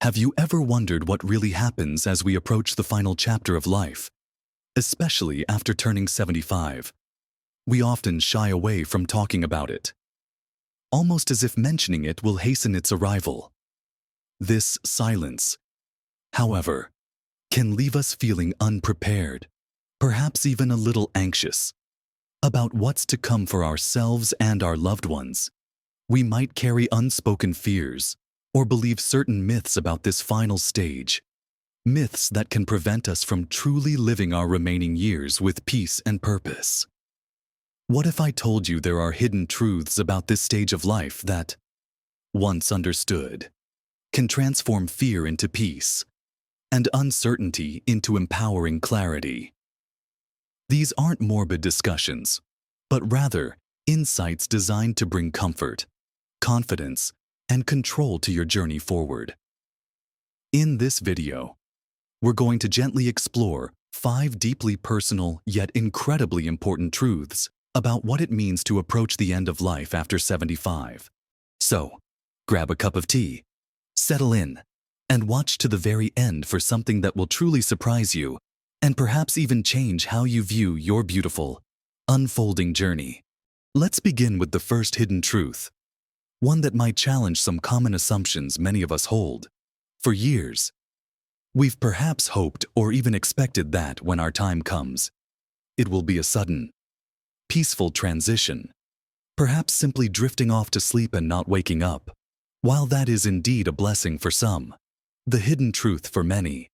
Have you ever wondered what really happens as we approach the final chapter of life, especially after turning 75? We often shy away from talking about it, almost as if mentioning it will hasten its arrival. This silence, however, can leave us feeling unprepared, perhaps even a little anxious, about what's to come for ourselves and our loved ones. We might carry unspoken fears or believe certain myths about this final stage, myths that can prevent us from truly living our remaining years with peace and purpose. What if I told you there are hidden truths about this stage of life that, once understood, can transform fear into peace and uncertainty into empowering clarity? These aren't morbid discussions, but rather insights designed to bring comfort, confidence, and control to your journey forward. In this video, we're going to gently explore 5 deeply personal yet incredibly important truths about what it means to approach the end of life after 75. So, grab a cup of tea, settle in, and watch to the very end for something that will truly surprise you and perhaps even change how you view your beautiful, unfolding journey. Let's begin with the first hidden truth, one that might challenge some common assumptions many of us hold. For years, we've perhaps hoped or even expected that when our time comes, it will be a sudden, peaceful transition, perhaps simply drifting off to sleep and not waking up. While that is indeed a blessing for some, the hidden truth for many,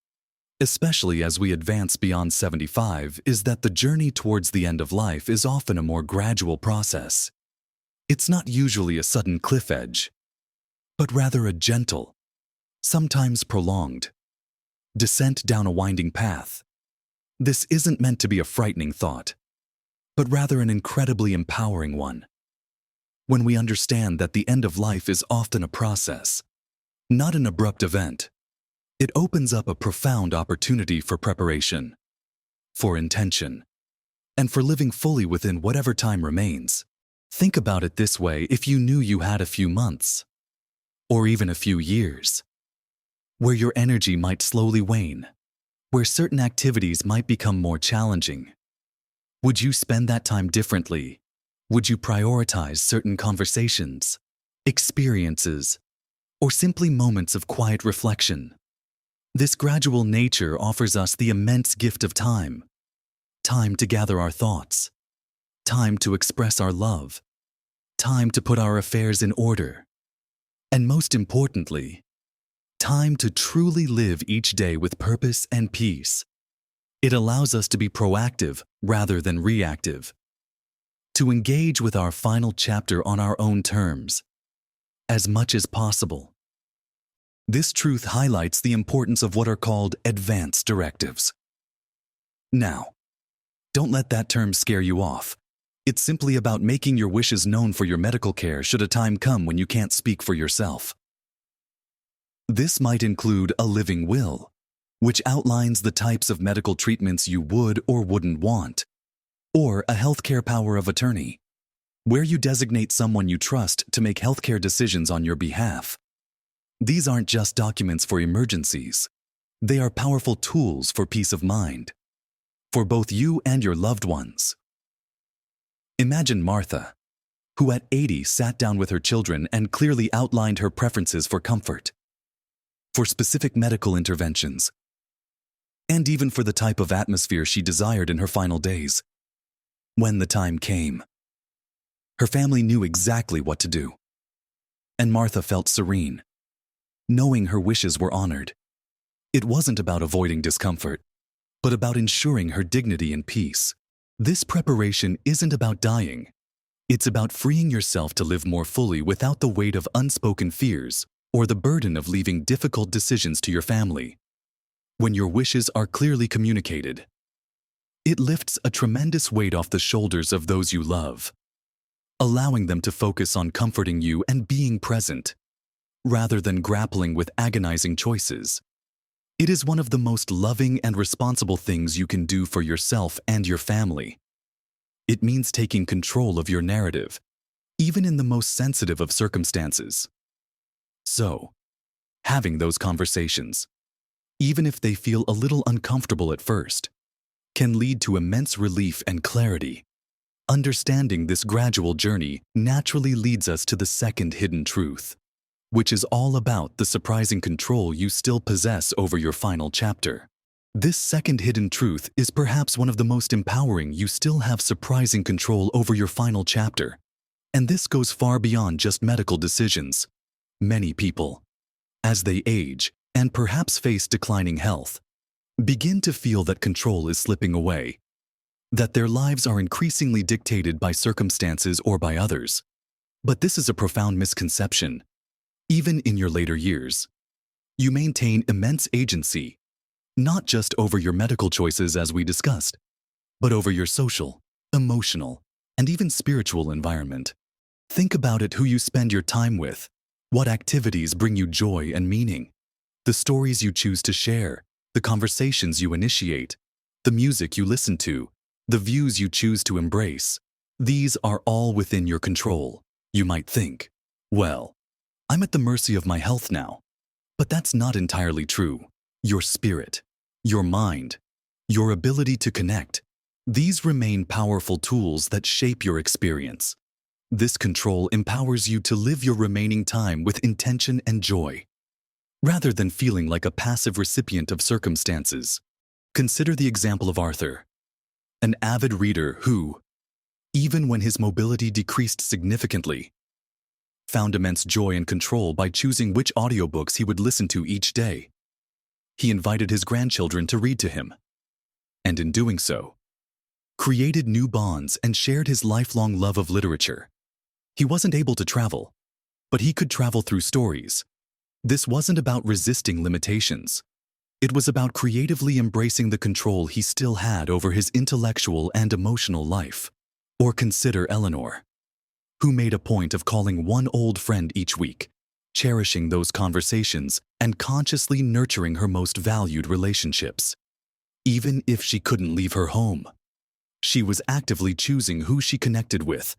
especially as we advance beyond 75, is that the journey towards the end of life is often a more gradual process. It's not usually a sudden cliff edge, but rather a gentle, sometimes prolonged, descent down a winding path. This isn't meant to be a frightening thought, but rather an incredibly empowering one. When we understand that the end of life is often a process, not an abrupt event, it opens up a profound opportunity for preparation, for intention, and for living fully within whatever time remains. Think about it this way: if you knew you had a few months, or even a few years, where your energy might slowly wane, where certain activities might become more challenging, would you spend that time differently? Would you prioritize certain conversations, experiences, or simply moments of quiet reflection? This gradual nature offers us the immense gift of time. Time to gather our thoughts, time to express our love, time to put our affairs in order, and most importantly, time to truly live each day with purpose and peace. It allows us to be proactive rather than reactive, to engage with our final chapter on our own terms, as much as possible. This truth highlights the importance of what are called advance directives. Now, don't let that term scare you off. It's simply about making your wishes known for your medical care should a time come when you can't speak for yourself. This might include a living will, which outlines the types of medical treatments you would or wouldn't want, or a healthcare power of attorney, where you designate someone you trust to make healthcare decisions on your behalf. These aren't just documents for emergencies. They are powerful tools for peace of mind, for both you and your loved ones. Imagine Martha, who at 80 sat down with her children and clearly outlined her preferences for comfort, for specific medical interventions, and even for the type of atmosphere she desired in her final days. When the time came, her family knew exactly what to do, and Martha felt serene, knowing her wishes were honored. It wasn't about avoiding discomfort, but about ensuring her dignity and peace. This preparation isn't about dying. It's about freeing yourself to live more fully without the weight of unspoken fears or the burden of leaving difficult decisions to your family. When your wishes are clearly communicated, it lifts a tremendous weight off the shoulders of those you love, allowing them to focus on comforting you and being present, rather than grappling with agonizing choices. It is one of the most loving and responsible things you can do for yourself and your family. It means taking control of your narrative, even in the most sensitive of circumstances. So, Having those conversations, even if they feel a little uncomfortable at first, can lead to immense relief and clarity. Understanding this gradual journey naturally leads us to the second hidden truth, which is all about the surprising control you still possess over your final chapter. This second hidden truth is perhaps one of the most empowering. You still have surprising control over your final chapter. And this goes far beyond just medical decisions. Many people, as they age and perhaps face declining health, begin to feel that control is slipping away, that their lives are increasingly dictated by circumstances or by others. But this is a profound misconception. Even in your later years, you maintain immense agency, not just over your medical choices as we discussed, but over your social, emotional, and even spiritual environment. Think about it: who you spend your time with, what activities bring you joy and meaning, the stories you choose to share, the conversations you initiate, the music you listen to, the views you choose to embrace. These are all within your control. You might think, well, I'm at the mercy of my health now. But that's not entirely true. Your spirit, your mind, your ability to connect, these remain powerful tools that shape your experience. This control empowers you to live your remaining time with intention and joy, rather than feeling like a passive recipient of circumstances. Consider the example of Arthur, an avid reader who, even when his mobility decreased significantly, found immense joy and control by choosing which audiobooks he would listen to each day. He invited his grandchildren to read to him, and in doing so, created new bonds and shared his lifelong love of literature. He wasn't able to travel, but he could travel through stories. This wasn't about resisting limitations. It was about creatively embracing the control he still had over his intellectual and emotional life. Or consider Eleanor, who made a point of calling one old friend each week, cherishing those conversations and consciously nurturing her most valued relationships. Even if she couldn't leave her home, she was actively choosing who she connected with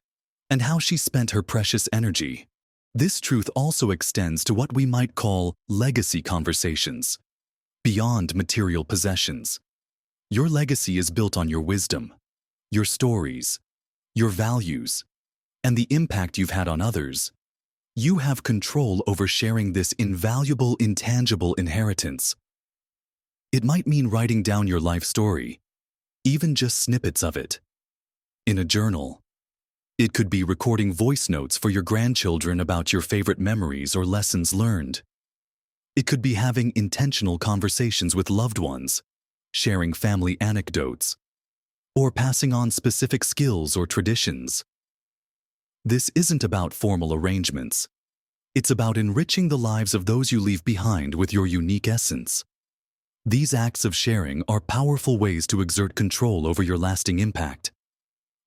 and how she spent her precious energy. This truth also extends to what we might call legacy conversations. Beyond material possessions, your legacy is built on your wisdom, your stories, your values, and the impact you've had on others. You have control over sharing this invaluable, intangible inheritance. It might mean writing down your life story, even just snippets of it, in a journal. It could be recording voice notes for your grandchildren about your favorite memories or lessons learned. It could be having intentional conversations with loved ones, sharing family anecdotes, or passing on specific skills or traditions. This isn't about formal arrangements. It's about enriching the lives of those you leave behind with your unique essence. These acts of sharing are powerful ways to exert control over your lasting impact,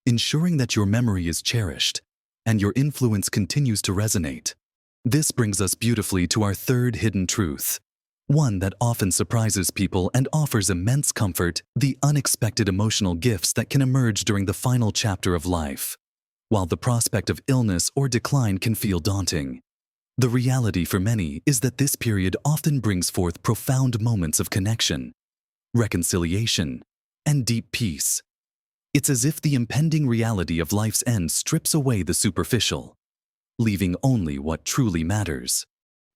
ensuring that your memory is cherished and your influence continues to resonate. This brings us beautifully to our third hidden truth, one that often surprises people and offers immense comfort: the unexpected emotional gifts that can emerge during the final chapter of life. While the prospect of illness or decline can feel daunting, the reality for many is that this period often brings forth profound moments of connection, reconciliation, and deep peace. It's as if the impending reality of life's end strips away the superficial, leaving only what truly matters.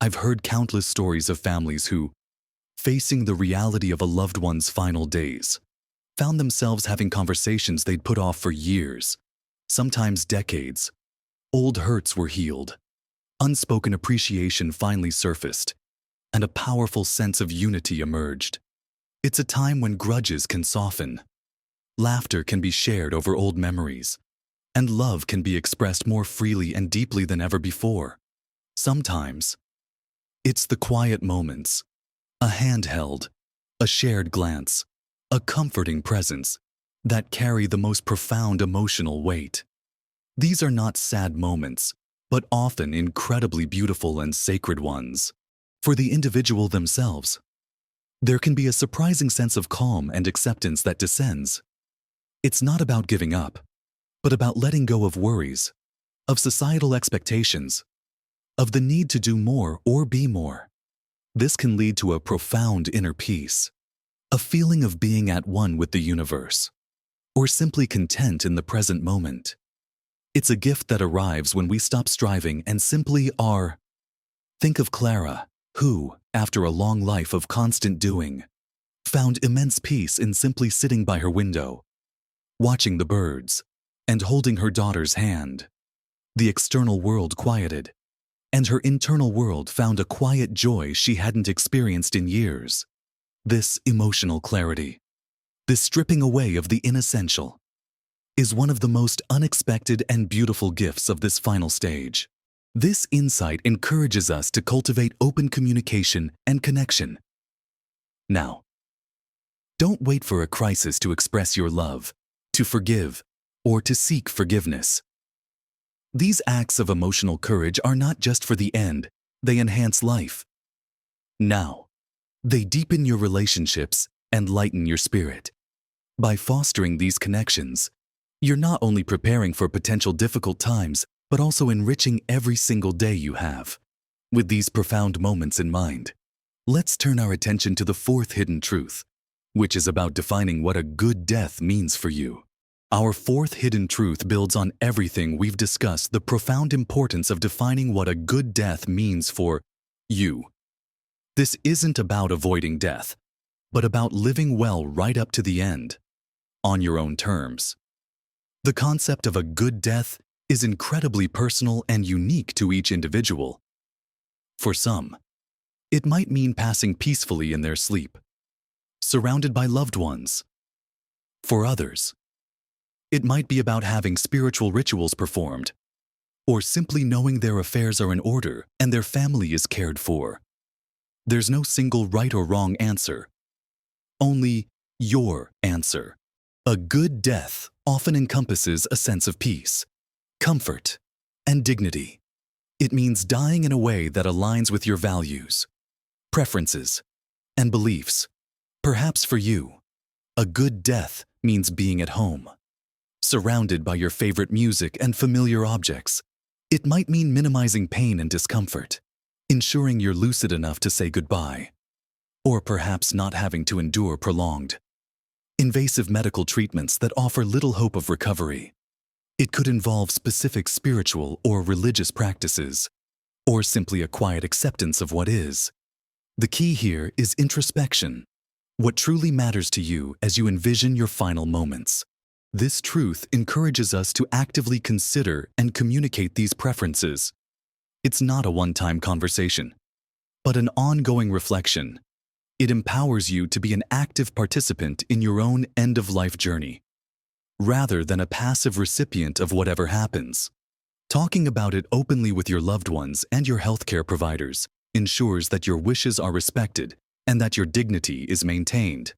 I've heard countless stories of families who, facing the reality of a loved one's final days, found themselves having conversations they'd put off for years, sometimes decades. Old hurts were healed, unspoken appreciation finally surfaced, and a powerful sense of unity emerged. It's a time when grudges can soften, laughter can be shared over old memories, and love can be expressed more freely and deeply than ever before. Sometimes, it's the quiet moments, a hand held, a shared glance, a comforting presence, that carry the most profound emotional weight. These are not sad moments, but often incredibly beautiful and sacred ones. For the individual themselves, there can be a surprising sense of calm and acceptance that descends. It's not about giving up, but about letting go of worries, of societal expectations, of the need to do more or be more. This can lead to a profound inner peace, a feeling of being at one with the universe, or simply content in the present moment. It's a gift that arrives when we stop striving and simply are. Think of Clara, who, after a long life of constant doing, found immense peace in simply sitting by her window, watching the birds, and holding her daughter's hand. The external world quieted, and her internal world found a quiet joy she hadn't experienced in years. This emotional clarity, this stripping away of the inessential, is one of the most unexpected and beautiful gifts of this final stage. This insight encourages us to cultivate open communication and connection. Now, don't wait for a crisis to express your love, to forgive, or to seek forgiveness. These acts of emotional courage are not just for the end, they enhance life. Now, they deepen your relationships and lighten your spirit. By fostering these connections, you're not only preparing for potential difficult times, but also enriching every single day you have. With these profound moments in mind, let's turn our attention to the fourth hidden truth, which is about defining what a good death means for you. Our fourth hidden truth builds on everything we've discussed: the profound importance of defining what a good death means for you. This isn't about avoiding death, but about living well right up to the end, on your own terms. The concept of a good death is incredibly personal and unique to each individual. For some, it might mean passing peacefully in their sleep, surrounded by loved ones. For others, it might be about having spiritual rituals performed, or simply knowing their affairs are in order and their family is cared for. There's no single right or wrong answer, only your answer. A good death often encompasses a sense of peace, comfort, and dignity. It means dying in a way that aligns with your values, preferences, and beliefs. Perhaps for you, a good death means being at home, surrounded by your favorite music and familiar objects. It might mean minimizing pain and discomfort, ensuring you're lucid enough to say goodbye, or perhaps not having to endure prolonged, invasive medical treatments that offer little hope of recovery. It could involve specific spiritual or religious practices, or simply a quiet acceptance of what is. The key here is introspection, what truly matters to you as you envision your final moments. This truth encourages us to actively consider and communicate these preferences. It's not a one-time conversation, but an ongoing reflection. It empowers you to be an active participant in your own end-of-life journey, rather than a passive recipient of whatever happens. Talking about it openly with your loved ones and your healthcare providers ensures that your wishes are respected and that your dignity is maintained.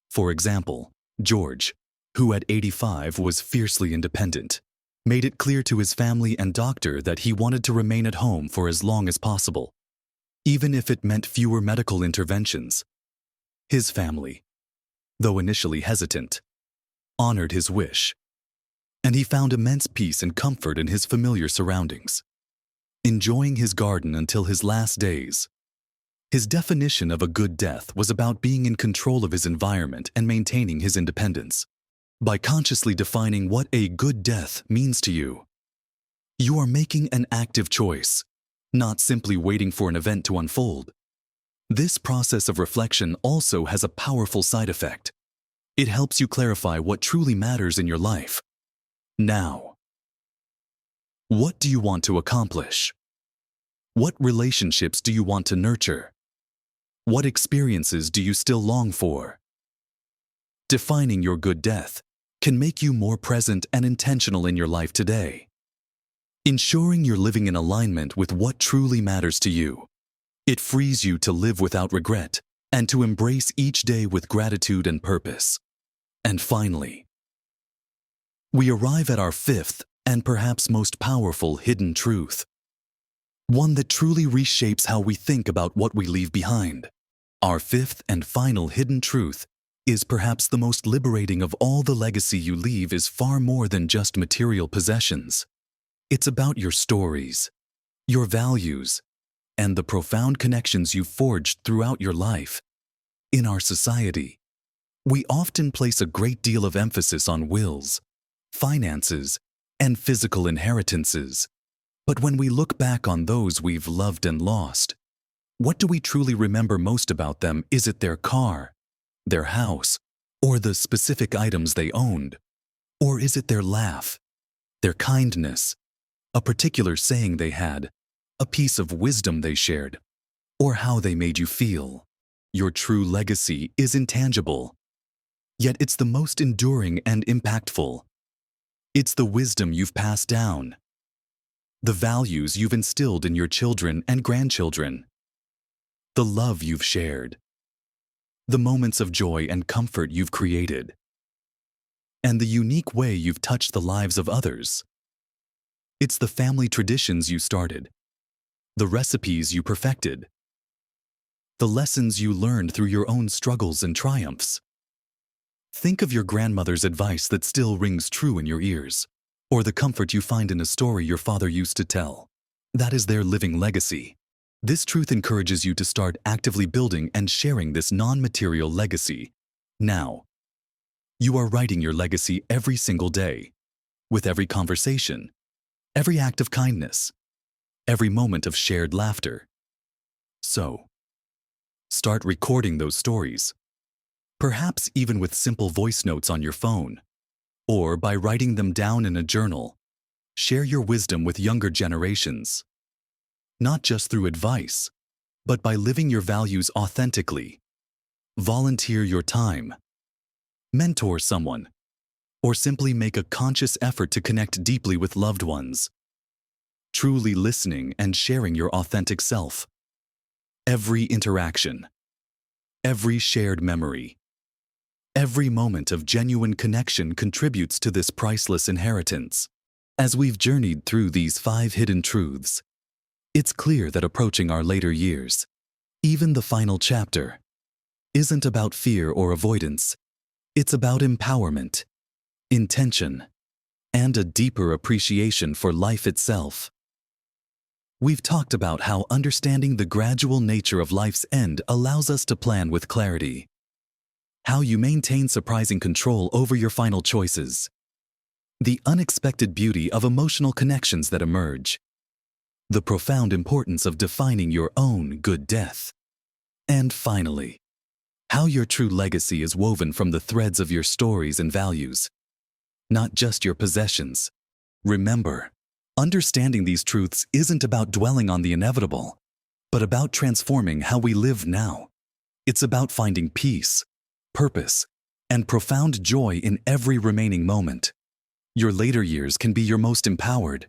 For example, George, who at 85 was fiercely independent, made it clear to his family and doctor that he wanted to remain at home for as long as possible, even if it meant fewer medical interventions. His family, though initially hesitant, honored his wish, and he found immense peace and comfort in his familiar surroundings, enjoying his garden until his last days. His definition of a good death was about being in control of his environment and maintaining his independence. By consciously defining what a good death means to you, you are making an active choice, not simply waiting for an event to unfold. This process of reflection also has a powerful side effect. It helps you clarify what truly matters in your life. Now, what do you want to accomplish? What relationships do you want to nurture? What experiences do you still long for? Defining your good death can make you more present and intentional in your life today, ensuring you're living in alignment with what truly matters to you. It frees you to live without regret and to embrace each day with gratitude and purpose. And finally, we arrive at our fifth and perhaps most powerful hidden truth, one that truly reshapes how we think about what we leave behind. Our fifth and final hidden truth is perhaps the most liberating of all. The legacy you leave is far more than just material possessions. It's about your stories, your values, and the profound connections you've forged throughout your life. In our society, we often place a great deal of emphasis on wills, finances, and physical inheritances. But when we look back on those we've loved and lost, what do we truly remember most about them? Is it their car, their house, or the specific items they owned? Or is it their laugh, their kindness, a particular saying they had, a piece of wisdom they shared, or how they made you feel? Your true legacy is intangible, yet it's the most enduring and impactful. It's the wisdom you've passed down, the values you've instilled in your children and grandchildren, the love you've shared, the moments of joy and comfort you've created, and the unique way you've touched the lives of others. It's the family traditions you started, the recipes you perfected, the lessons you learned through your own struggles and triumphs. Think of your grandmother's advice that still rings true in your ears, or the comfort you find in a story your father used to tell. That is their living legacy. This truth encourages you to start actively building and sharing this non-material legacy. Now, you are writing your legacy every single day, with every conversation, every act of kindness, every moment of shared laughter. So, start recording those stories, perhaps even with simple voice notes on your phone, or by writing them down in a journal. Share your wisdom with younger generations, not just through advice, but by living your values authentically. Volunteer your time, mentor someone, or simply make a conscious effort to connect deeply with loved ones. Truly listening and sharing your authentic self. Every interaction, every shared memory, every moment of genuine connection contributes to this priceless inheritance. As we've journeyed through these 5 hidden truths, it's clear that approaching our later years, even the final chapter, isn't about fear or avoidance. It's about empowerment, intention, and a deeper appreciation for life itself. We've talked about how understanding the gradual nature of life's end allows us to plan with clarity, how you maintain surprising control over your final choices, the unexpected beauty of emotional connections that emerge, the profound importance of defining your own good death, and finally, how your true legacy is woven from the threads of your stories and values, not just your possessions. Remember, understanding these truths isn't about dwelling on the inevitable, but about transforming how we live now. It's about finding peace, purpose, and profound joy in every remaining moment. Your later years can be your most empowered,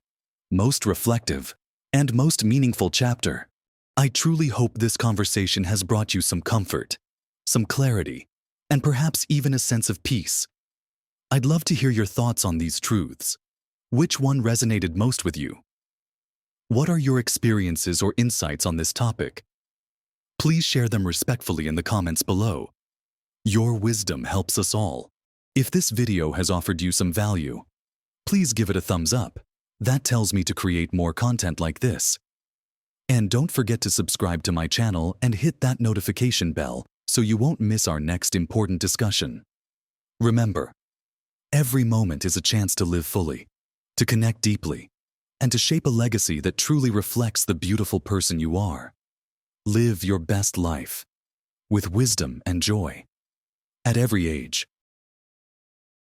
most reflective, and most meaningful chapter. I truly hope this conversation has brought you some comfort, some clarity, and perhaps even a sense of peace. I'd love to hear your thoughts on these truths. Which one resonated most with you? What are your experiences or insights on this topic? Please share them respectfully in the comments below. Your wisdom helps us all. If this video has offered you some value, please give it a thumbs up. That tells me to create more content like this. And don't forget to subscribe to my channel and hit that notification bell so you won't miss our next important discussion. Remember, every moment is a chance to live fully, to connect deeply, and to shape a legacy that truly reflects the beautiful person you are. Live your best life, with wisdom and joy. At every age,